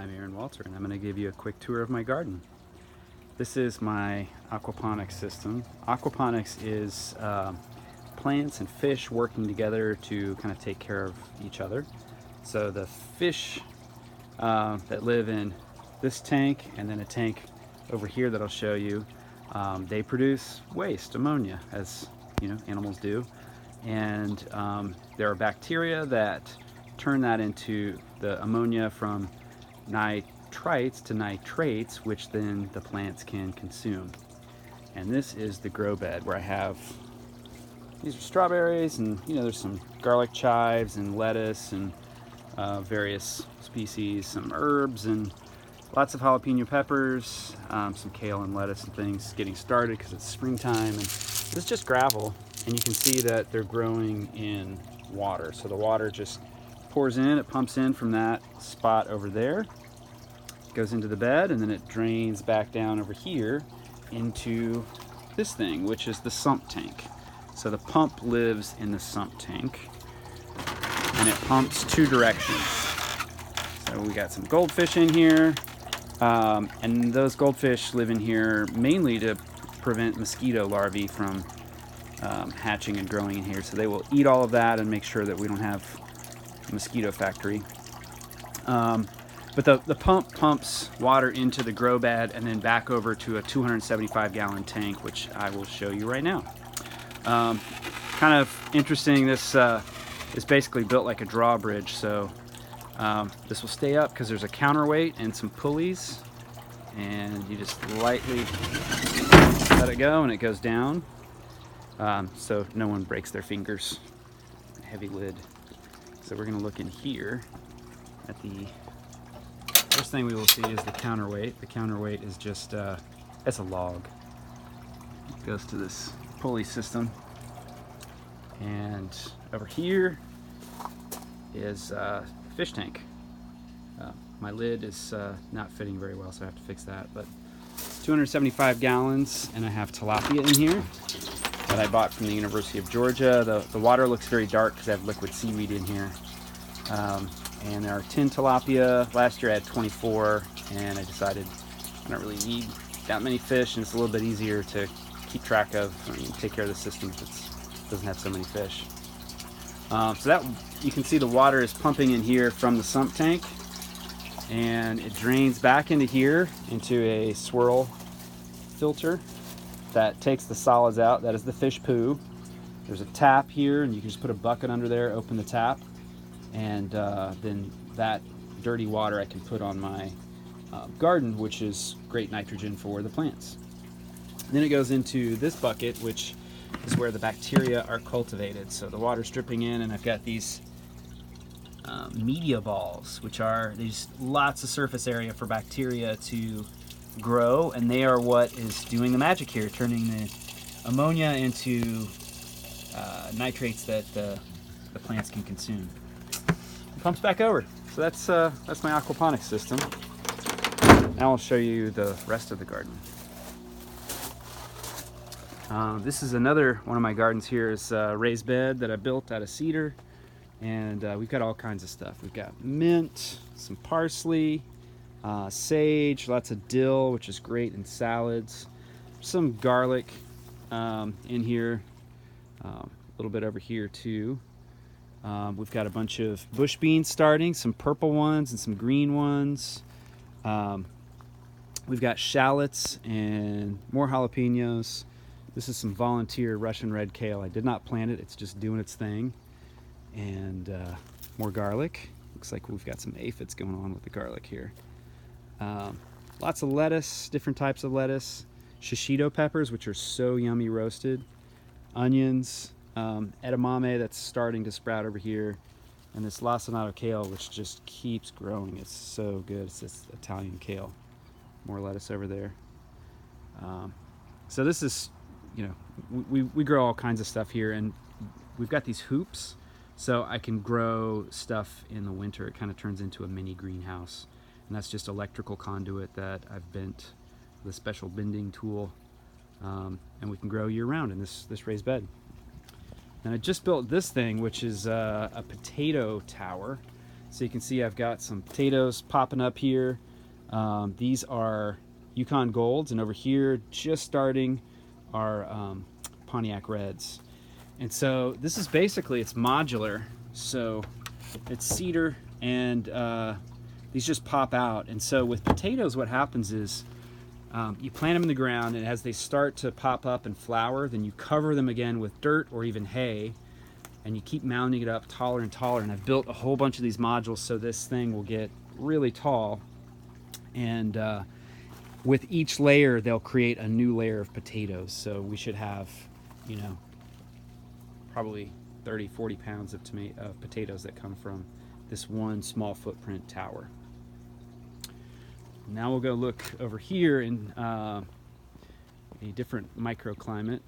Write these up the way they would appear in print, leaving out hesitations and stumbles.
I'm Aaron Walter, and I'm going to give you a quick tour of my garden. This is my aquaponics system. Aquaponics is plants and fish working together to kind of take care of each other. So the fish that live in this tank and then a tank over here that I'll show you, they produce waste, ammonia, as you know animals do, and there are bacteria that turn that into the ammonia from nitrites to nitrates, which then the plants can consume. And this is the grow bed where I have, these are strawberries, and you know there's some garlic chives and lettuce and various species, some herbs and lots of jalapeno peppers, some kale and lettuce and things getting started because it's springtime. And this is just gravel, and you can see that they're growing in water. So the water just pours in, it pumps in from that spot over there, goes into the bed, and then it drains back down over here into this thing, which is the sump tank. So the pump lives in the sump tank, and it pumps two directions. So we got some goldfish in here, and those goldfish live in here mainly to prevent mosquito larvae from hatching and growing in here. So they will eat all of that and make sure that we don't have a mosquito factory. But the pump pumps water into the grow bed and then back over to a 275-gallon tank, which I will show you right now. Kind of interesting, this is basically built like a drawbridge, so this will stay up because there's a counterweight and some pulleys, and you just lightly let it go and it goes down, so no one breaks their fingers. Heavy lid. So we're going to look in here at the first thing we will see is the counterweight. The counterweight is just it's a log. It goes to this pulley system, and over here is fish tank. My lid is not fitting very well, so I have to fix that, but it's 275 gallons, and I have tilapia in here that I bought from the University of Georgia. The water looks very dark because I have liquid seaweed in here, and there are 10 tilapia. Last year I had 24, and I decided I don't really need that many fish, and it's a little bit easier to keep track of and take care of the system if it doesn't have so many fish. So that, you can see the water is pumping in here from the sump tank, and it drains back into here into a swirl filter that takes the solids out. That is the fish poo. There's a tap here, and you can just put a bucket under there, open the tap, and then that dirty water I can put on my garden, which is great nitrogen for the plants. Then it goes into this bucket, which is where the bacteria are cultivated. So the water's dripping in, and I've got these media balls, which are these lots of surface area for bacteria to grow, and they are what is doing the magic here, turning the ammonia into nitrates that the plants can consume. It pumps back over. So that's my aquaponics system. Now I'll show you the rest of the garden. This is another one of my gardens here. Is a raised bed that I built out of cedar, and we've got all kinds of stuff. We've got mint, some parsley, sage, lots of dill, which is great in salads, some garlic in here, a little bit over here too. We've got a bunch of bush beans starting, some purple ones and some green ones. We've got shallots and more jalapenos. This is some volunteer Russian red kale. I did not plant it, it's just doing its thing. And more garlic. Looks like we've got some aphids going on with the garlic here. Lots of lettuce, different types of lettuce. Shishito peppers, which are so yummy roasted. Onions, edamame that's starting to sprout over here. And this lacinato kale, which just keeps growing. It's so good. It's this Italian kale. More lettuce over there. So this is, you know, we grow all kinds of stuff here, and we've got these hoops, so I can grow stuff in the winter. It kind of turns into a mini greenhouse, and that's just electrical conduit that I've bent with a special bending tool, and we can grow year-round in this raised bed. And I just built this thing, which is a potato tower. So you can see I've got some potatoes popping up here. These are Yukon Golds, and over here, just starting, are Pontiac Reds. And so this is basically, it's modular. So it's cedar, and these just pop out. And so with potatoes, what happens is you plant them in the ground, and as they start to pop up and flower, then you cover them again with dirt or even hay, and you keep mounding it up taller and taller. And I've built a whole bunch of these modules so this thing will get really tall. And with each layer, they'll create a new layer of potatoes. So we should have, you know, probably 30, 40 pounds of potatoes that come from this one small footprint tower. Now we'll go look over here in a different microclimate.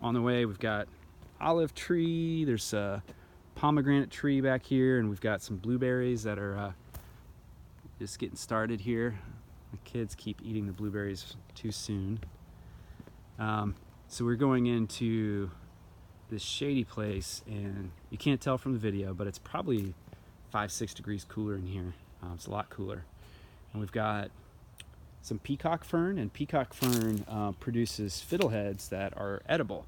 On the way, we've got olive tree, there's a pomegranate tree back here, and we've got some blueberries that are just getting started here. The kids keep eating the blueberries too soon. So we're going into this shady place, and you can't tell from the video, but it's probably 5-6 degrees cooler in here. It's a lot cooler. And we've got some peacock fern, and peacock fern produces fiddleheads that are edible.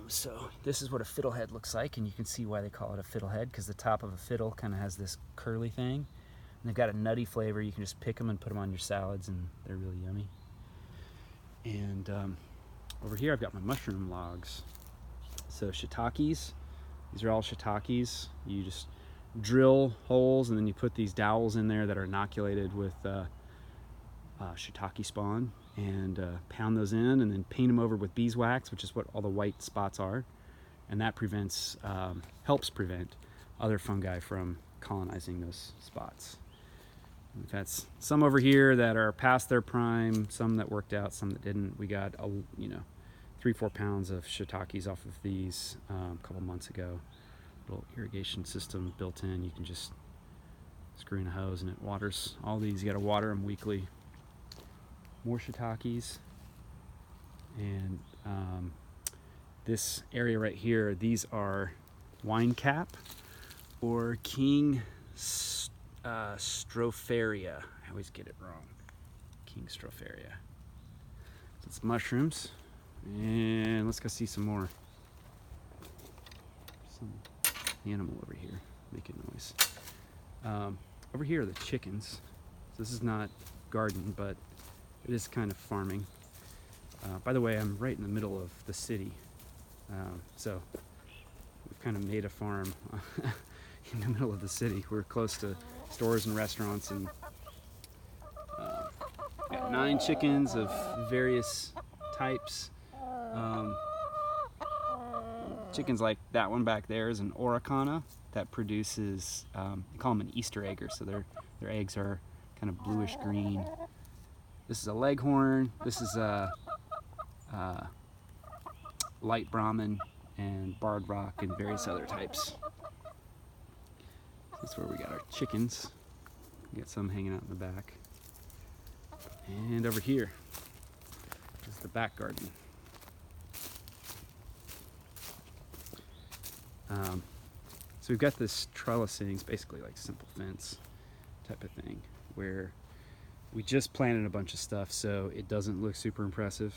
So this is what a fiddlehead looks like, and you can see why they call it a fiddlehead, because the top of a fiddle kind of has this curly thing. And they've got a nutty flavor. You can just pick them and put them on your salads, and they're really yummy. And over here I've got my mushroom logs. So shiitakes, these are all shiitakes. You just drill holes, and then you put these dowels in there that are inoculated with shiitake spawn, and pound those in, and then paint them over with beeswax, which is what all the white spots are, and that helps prevent other fungi from colonizing those spots. We've got some over here that are past their prime, some that worked out, some that didn't. We got 3-4 pounds of shiitakes off of these a couple months ago. Little irrigation system built in. You can just screw in a hose and it waters all these. You got to water them weekly. More shiitakes, and this area right here, these are wine cap or King Stropharia. I always get it wrong. King Stropharia. So it's mushrooms, and let's go see some more. Some animal over here making noise. Over here are the chickens. So this is not garden, but it is kind of farming. By the way, I'm right in the middle of the city. So we've kind of made a farm in the middle of the city. We're close to stores and restaurants, and got 9 chickens of various types. Chickens like that one back there is an Oricana that produces, they call them an Easter egger, so their eggs are kind of bluish green. This is a leghorn. This is a light Brahmin and barred rock and various other types. That's where we got our chickens. We got some hanging out in the back. And over here is the back garden. So we've got this trellising, it's basically like simple fence type of thing, where we just planted a bunch of stuff, so it doesn't look super impressive.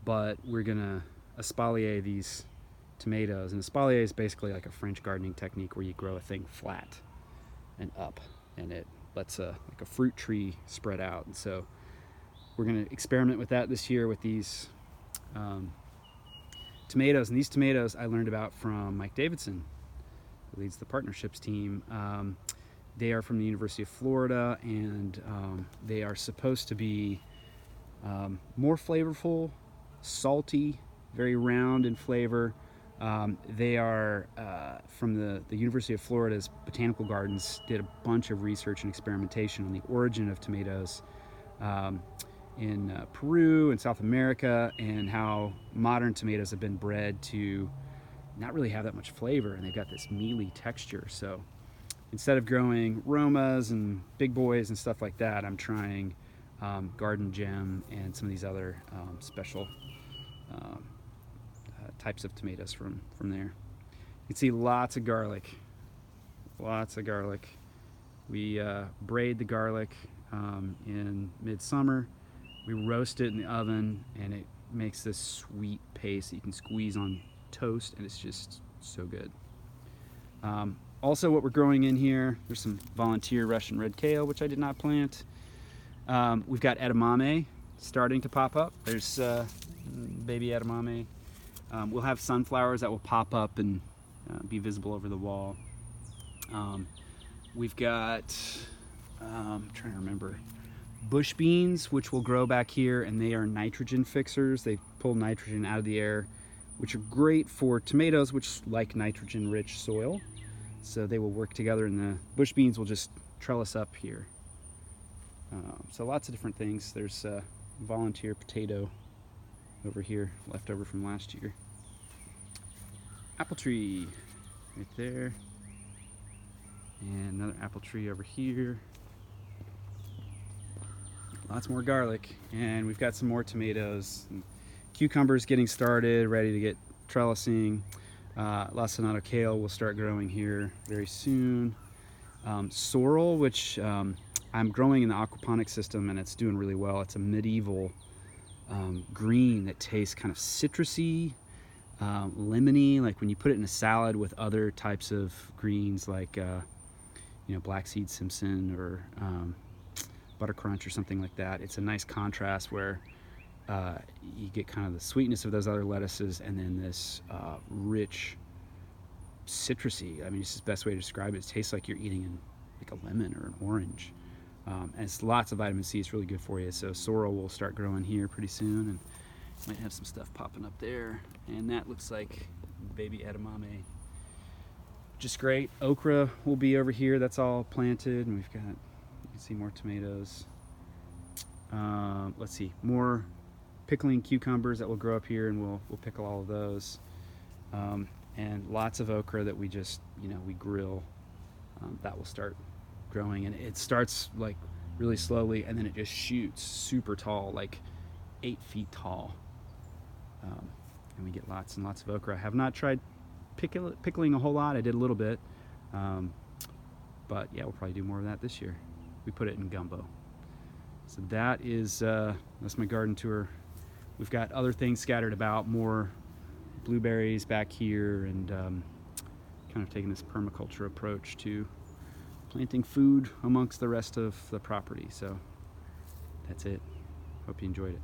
But we're gonna espalier these tomatoes, and espalier is basically like a French gardening technique where you grow a thing flat and up, and it lets like a fruit tree spread out. And so we're gonna experiment with that this year with these tomatoes. And these tomatoes I learned about from Mike Davidson, who leads the partnerships team. They are from the University of Florida, and they are supposed to be more flavorful, salty, very round in flavor. They are from the University of Florida's Botanical Gardens, did a bunch of research and experimentation on the origin of tomatoes in Peru and South America, and how modern tomatoes have been bred to not really have that much flavor, and they've got this mealy texture. So instead of growing Romas and Big Boys and stuff like that, I'm trying Garden Gem and some of these other special types of tomatoes from there. You can see lots of garlic lots of garlic. We braid the garlic in midsummer. We roast it in the oven, and it makes this sweet paste that you can squeeze on toast, and it's just so good. Also, what we're growing in here, there's some volunteer Russian red kale, which I did not plant. We've got edamame starting to pop up. There's baby edamame. We'll have sunflowers that will pop up and be visible over the wall. We've got, I'm trying to remember, bush beans, which will grow back here, and they are nitrogen fixers. They pull nitrogen out of the air, which are great for tomatoes, which like nitrogen-rich soil. So they will work together, and the bush beans will just trellis up here. So lots of different things. There's a volunteer potato over here, left over from last year. Apple tree right there. And another apple tree over here. Lots more garlic. And we've got some more tomatoes. And cucumbers getting started, ready to get trellising. Lacinato kale will start growing here very soon. Sorrel, which I'm growing in the aquaponics system, and it's doing really well. It's a medieval green that tastes kind of citrusy, lemony, like when you put it in a salad with other types of greens like black seed Simpson or butter crunch or something like that. It's a nice contrast where you get kind of the sweetness of those other lettuces, and then this rich citrusy, I mean, it's the best way to describe it. It tastes like you're eating like a lemon or an orange. And it's lots of vitamin C. It's really good for you. So sorrel will start growing here pretty soon, and might have some stuff popping up there. And that looks like baby edamame. Just great. Okra will be over here. That's all planted, and we've got, you can see more tomatoes. Let's see, more pickling cucumbers that will grow up here, and we'll pickle all of those. And lots of okra that we just, we grill. That will start growing, and it starts like really slowly, and then it just shoots super tall, like 8 feet tall. And we get lots and lots of okra. I have not tried pickling a whole lot. I did a little bit, but yeah, we'll probably do more of that this year. We put it in gumbo. So that is that's my garden tour. We've got other things scattered about, more blueberries back here, and kind of taking this permaculture approach to planting food amongst the rest of the property. So that's it. Hope you enjoyed it.